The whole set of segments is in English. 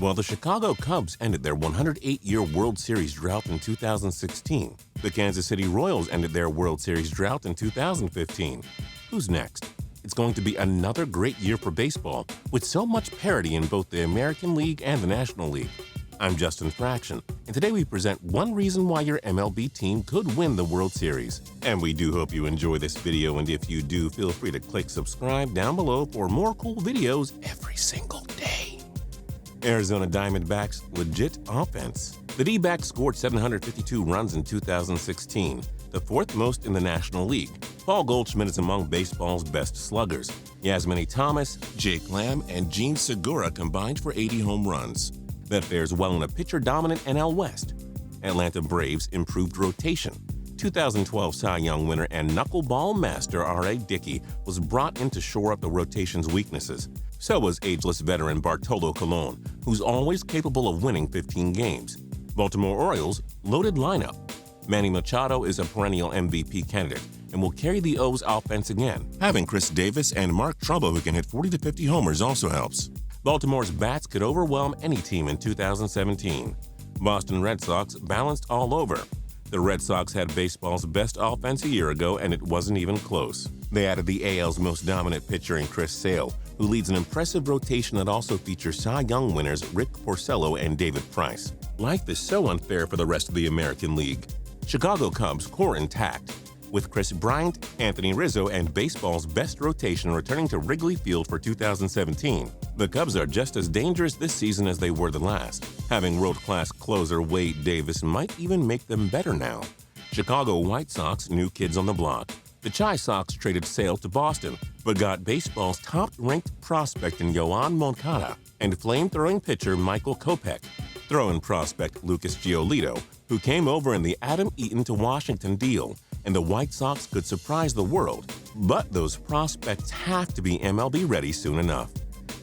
While the Chicago Cubs ended their 108-year World Series drought in 2016, the Kansas City Royals ended their World Series drought in 2015. Who's next? It's going to be another great year for baseball, with so much parity in both the American League and the National League. I'm Justin Fraction, and today we present one reason why your MLB team could win the World Series. And we do hope you enjoy this video, and if you do, feel free to click subscribe down below for more cool videos every single day. Arizona Diamondbacks legit offense. The D-backs scored 752 runs in 2016, the fourth most in the National League. Paul Goldschmidt is among baseball's best sluggers. Yasmani Thomas, Jake Lamb, and Gene Segura combined for 80 home runs. That fares well in a pitcher-dominant NL West. Atlanta Braves improved rotation. 2012 Cy Young winner and knuckleball master R.A. Dickey was brought in to shore up the rotation's weaknesses. So was ageless veteran Bartolo Colon, who's always capable of winning 15 games. Baltimore Orioles loaded lineup. Manny Machado is a perennial MVP candidate and will carry the O's offense again. Having Chris Davis and Mark Trumbo who can hit 40 to 50 homers also helps. Baltimore's bats could overwhelm any team in 2017. Boston Red Sox balanced all over. The Red Sox had baseball's best offense a year ago, and it wasn't even close. They added the AL's most dominant pitcher in Chris Sale, who leads an impressive rotation that also features Cy Young winners Rick Porcello and David Price. Life is so unfair for the rest of the American League. Chicago Cubs core intact, with Chris Bryant, Anthony Rizzo, and baseball's best rotation returning to Wrigley Field for 2017. The Cubs are just as dangerous this season as they were the last. Having world-class closer Wade Davis might even make them better now. Chicago White Sox new kids on the block. The Chi Sox traded Sale to Boston, but got baseball's top-ranked prospect in Yoan Moncada and flame-throwing pitcher Michael Kopech. Throw-in prospect Lucas Giolito, who came over in the Adam Eaton to Washington deal, and the White Sox could surprise the world. But those prospects have to be MLB ready soon enough.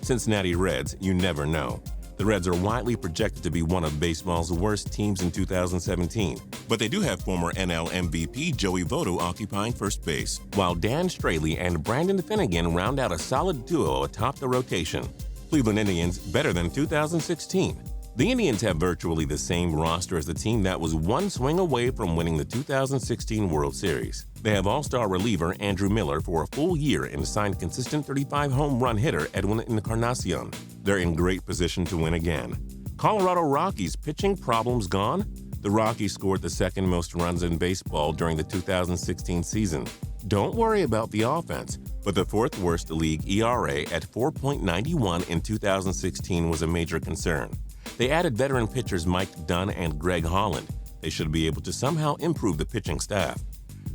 Cincinnati Reds, you never know. The Reds are widely projected to be one of baseball's worst teams in 2017, but they do have former NL MVP Joey Votto occupying first base, while Dan Straley and Brandon Finnegan round out a solid duo atop the rotation. Cleveland Indians better than 2016. The Indians have virtually the same roster as the team that was one swing away from winning the 2016 World Series. They have all-star reliever Andrew Miller for a full year and signed consistent 35-home run hitter Edwin Encarnacion. They're in great position to win again. Colorado Rockies pitching problems gone? The Rockies scored the second most runs in baseball during the 2016 season. Don't worry about the offense, but the fourth worst league ERA at 4.91 in 2016 was a major concern. They added veteran pitchers Mike Dunn and Greg Holland. They should be able to somehow improve the pitching staff.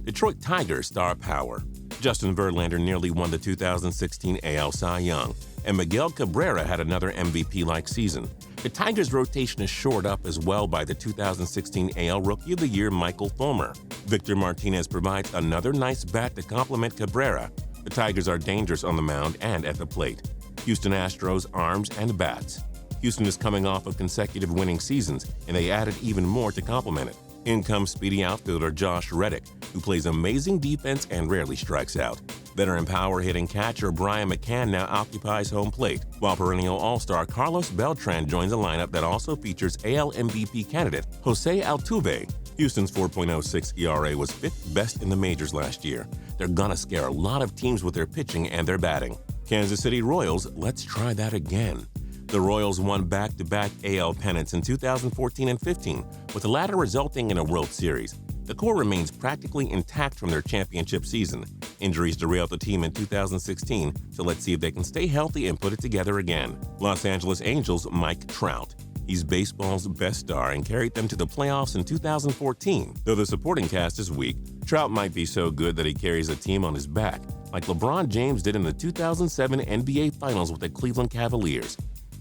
Detroit Tigers star power. Justin Verlander nearly won the 2016 AL Cy Young, and Miguel Cabrera had another MVP-like season. The Tigers' rotation is shored up as well by the 2016 AL Rookie of the Year Michael Fulmer. Victor Martinez provides another nice bat to complement Cabrera. The Tigers are dangerous on the mound and at the plate. Houston Astros arms and bats. Houston is coming off of consecutive winning seasons, and they added even more to complement it. In comes speedy outfielder Josh Reddick, who plays amazing defense and rarely strikes out. Veteran power-hitting catcher Brian McCann now occupies home plate, while perennial all-star Carlos Beltran joins a lineup that also features AL MVP candidate Jose Altuve. Houston's 4.06 ERA was fifth best in the majors last year. They're gonna scare a lot of teams with their pitching and their batting. Kansas City Royals, let's try that again. The Royals won back-to-back AL pennants in 2014 and 15, with the latter resulting in a World Series. The core remains practically intact from their championship season. Injuries derailed the team in 2016, so let's see if they can stay healthy and put it together again. Los Angeles Angels Mike Trout. He's baseball's best star and carried them to the playoffs in 2014. Though the supporting cast is weak, Trout might be so good that he carries a team on his back, like LeBron James did in the 2007 NBA Finals with the Cleveland Cavaliers.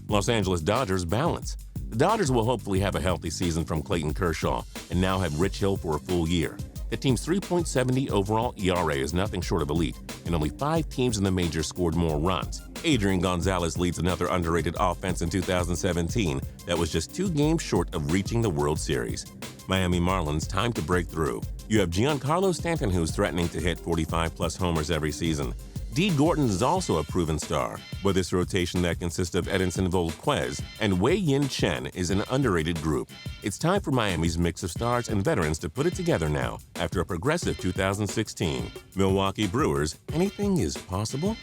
Los Angeles Dodgers balance. The Dodgers will hopefully have a healthy season from Clayton Kershaw and now have Rich Hill for a full year. The team's 3.70 overall ERA is nothing short of elite, and only 5 teams in the majors scored more runs. Adrian Gonzalez leads another underrated offense in 2017 that was just 2 games short of reaching the World Series. Miami Marlins time to break through. You have Giancarlo Stanton, who's threatening to hit 45-plus homers every season. D. Gordon is also a proven star, but this rotation that consists of Edinson Volquez and Wei Yin Chen is an underrated group. It's time for Miami's mix of stars and veterans to put it together now after a progressive 2016. Milwaukee Brewers, anything is possible?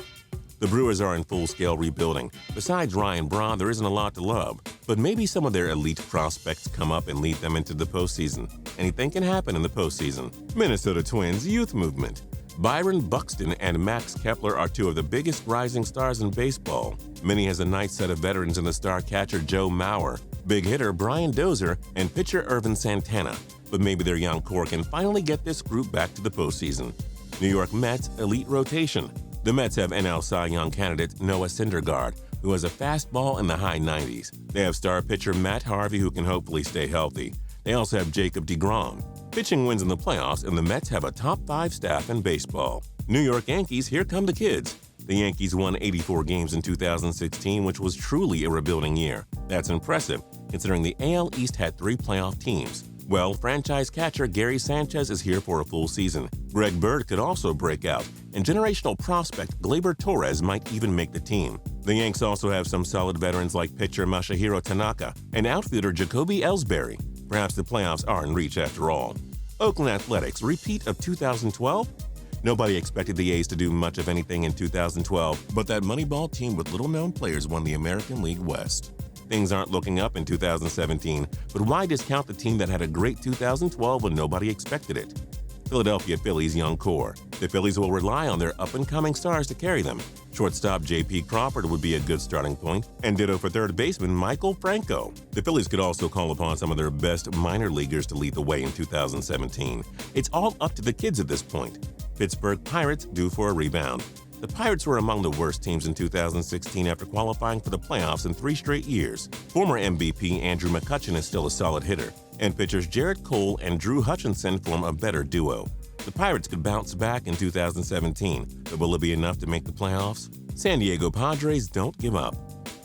The Brewers are in full-scale rebuilding. Besides Ryan Braun, there isn't a lot to love, but maybe some of their elite prospects come up and lead them into the postseason. Anything can happen in the postseason. Minnesota Twins Youth Movement. Byron Buxton and Max Kepler are two of the biggest rising stars in baseball. Minnie has a nice set of veterans in the star catcher Joe Mauer, big hitter Brian Dozier, and pitcher Irvin Santana. But maybe their young core can finally get this group back to the postseason. New York Mets elite rotation. The Mets have NL Cy Young candidate Noah Syndergaard, who has a fastball in the high 90s. They have star pitcher Matt Harvey, who can hopefully stay healthy. They also have Jacob deGrom. Pitching wins in the playoffs, and the Mets have a top 5 staff in baseball. New York Yankees, here come the kids. The Yankees won 84 games in 2016, which was truly a rebuilding year. That's impressive, considering the AL East had 3 playoff teams. Well, franchise catcher Gary Sanchez is here for a full season. Greg Bird could also break out, and generational prospect Gleyber Torres might even make the team. The Yanks also have some solid veterans like pitcher Masahiro Tanaka and outfielder Jacoby Ellsbury. Perhaps the playoffs are in reach after all. Oakland Athletics, repeat of 2012? Nobody expected the A's to do much of anything in 2012, but that Moneyball team with little-known players won the American League West. Things aren't looking up in 2017, but why discount the team that had a great 2012 when nobody expected it? Philadelphia Phillies young core. The Phillies will rely on their up-and-coming stars to carry them. Shortstop J.P. Crawford would be a good starting point, and ditto for third baseman Michael Franco. The Phillies could also call upon some of their best minor leaguers to lead the way in 2017. It's all up to the kids at this point. Pittsburgh Pirates due for a rebound. The Pirates were among the worst teams in 2016 after qualifying for the playoffs in 3 straight years. Former MVP Andrew McCutchen is still a solid hitter, and pitchers Jarrett Cole and Drew Hutchinson form a better duo. The Pirates could bounce back in 2017, but will it be enough to make the playoffs? San Diego Padres don't give up.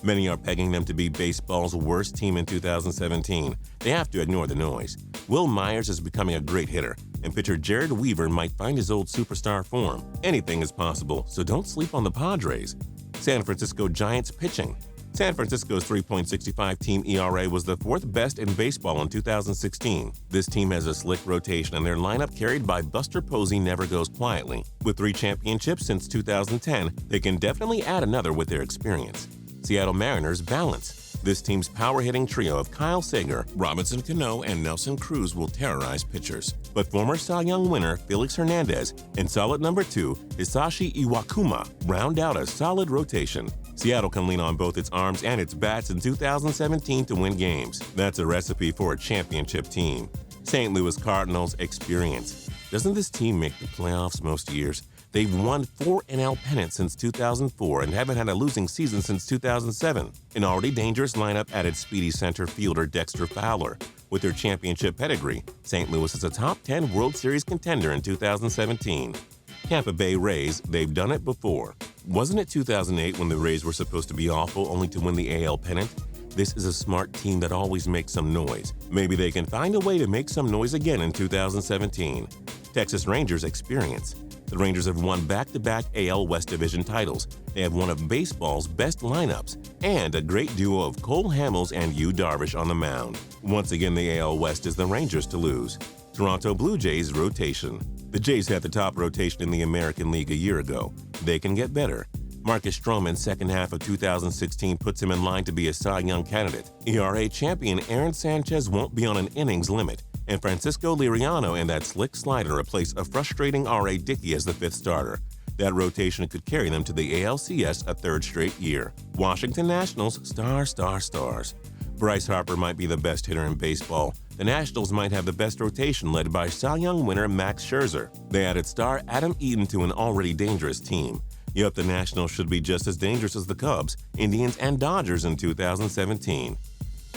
Many are pegging them to be baseball's worst team in 2017. They have to ignore the noise. Will Myers is becoming a great hitter, and pitcher Jared Weaver might find his old superstar form. Anything is possible, so don't sleep on the Padres. San Francisco Giants pitching. San Francisco's 3.65 team ERA was the 4th best in baseball in 2016. This team has a slick rotation, and their lineup carried by Buster Posey never goes quietly. With 3 championships since 2010, they can definitely add another with their experience. Seattle Mariners balance. This team's power-hitting trio of Kyle Seager, Robinson Cano, and Nelson Cruz will terrorize pitchers. But former Cy Young winner Felix Hernandez and solid number 2 Hisashi Iwakuma round out a solid rotation. Seattle can lean on both its arms and its bats in 2017 to win games. That's a recipe for a championship team. St. Louis Cardinals experience. Doesn't this team make the playoffs most years? They've won 4 NL pennants since 2004 and haven't had a losing season since 2007. An already dangerous lineup added speedy center fielder Dexter Fowler. With their championship pedigree, St. Louis is a top 10 World Series contender in 2017. Tampa Bay Rays, they've done it before. Wasn't it 2008 when the Rays were supposed to be awful only to win the AL pennant? This is a smart team that always makes some noise. Maybe they can find a way to make some noise again in 2017. Texas Rangers experience. The Rangers have won back-to-back AL West Division titles. They have one of baseball's best lineups and a great duo of Cole Hamels and Yu Darvish on the mound. Once again, the AL West is the Rangers to lose. Toronto Blue Jays rotation. The Jays had the top rotation in the American League a year ago. They can get better. Marcus Stroman's second half of 2016 puts him in line to be a Cy Young candidate. ERA champion Aaron Sanchez won't be on an innings limit, and Francisco Liriano and that slick slider replace a frustrating R.A. Dickey as the 5th starter. That rotation could carry them to the ALCS a 3rd straight year. Washington Nationals stars. Bryce Harper might be the best hitter in baseball. The Nationals might have the best rotation led by Cy Young winner Max Scherzer. They added star Adam Eaton to an already dangerous team. Yep, the Nationals should be just as dangerous as the Cubs, Indians, and Dodgers in 2017.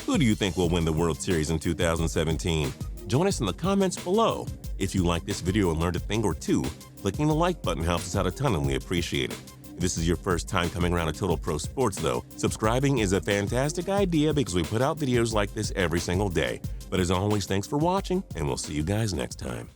Who do you think will win the World Series in 2017? Join us in the comments below. If you like this video and learned a thing or two, clicking the like button helps us out a ton and we appreciate it. If this is your first time coming around to Total Pro Sports though, subscribing is a fantastic idea because we put out videos like this every single day. But as always, thanks for watching, and we'll see you guys next time.